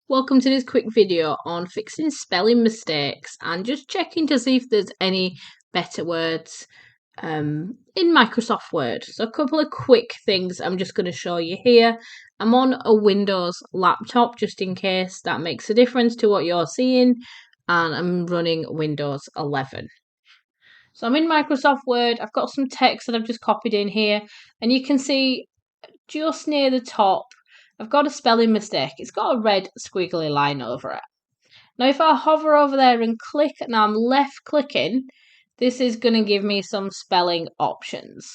Welcome to this quick video on fixing spelling mistakes and just checking to see if there's any better words in Microsoft Word. So a couple of quick things I'm just going to show you here. I'm on a Windows laptop just in case that makes a difference to what you're seeing, and I'm running Windows 11. So I'm in Microsoft Word. I've got some text that I've just copied in here, and you can see just near the top I've got a spelling mistake. It's got a red squiggly line over it. Now, if I hover over there and click, now I'm left clicking, this is going to give me some spelling options.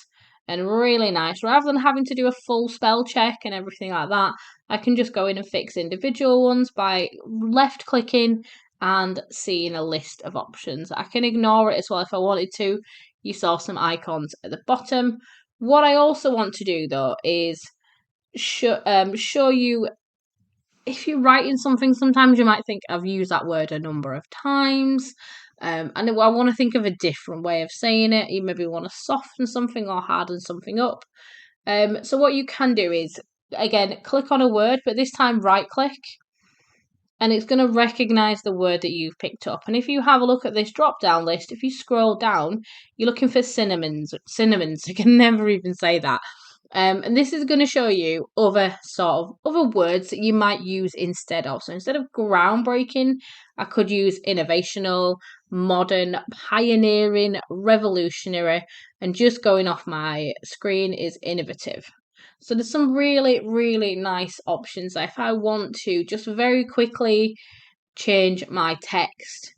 And really nice. Rather than having to do a full spell check and everything like that, I can just go in and fix individual ones by left clicking and seeing a list of options. I can ignore it as well if I wanted to. You saw some icons at the bottom. What I also want to do though is show you, if you're writing something, sometimes you might think I've used that word a number of times, and I want to think of a different way of saying it. You maybe want to soften something or harden something up. So what you can do is, again, click on a word, but this time right click, and it's going to recognize the word that you've picked up. And if you have a look at this drop down list, if you scroll down, you're looking for synonyms. I can never even say that. And this is going to show you other words that you might use instead of. So instead of groundbreaking, I could use innovational, modern, pioneering, revolutionary, and just going off my screen is innovative. So there's some really, really nice options there if I want to just very quickly change my text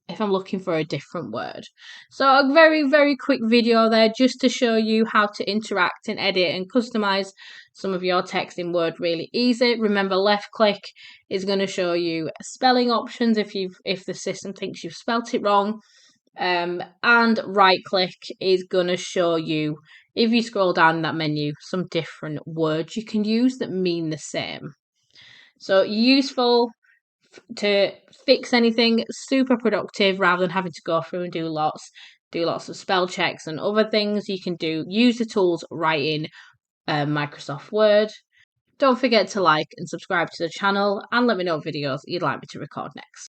if I'm looking for a different word. So a very, very quick video there just to show you how to interact and edit and customize some of your text in Word really easy. Remember, left click is going to show you spelling options if the system thinks you've spelt it wrong. And right click is going to show you, if you scroll down that menu, some different words you can use that mean the same. So useful to fix anything, super productive rather than having to go through and do lots of spell checks and other things. You can use the tools right in Microsoft Word. Don't forget to like and subscribe to the channel and let me know what videos you'd like me to record next.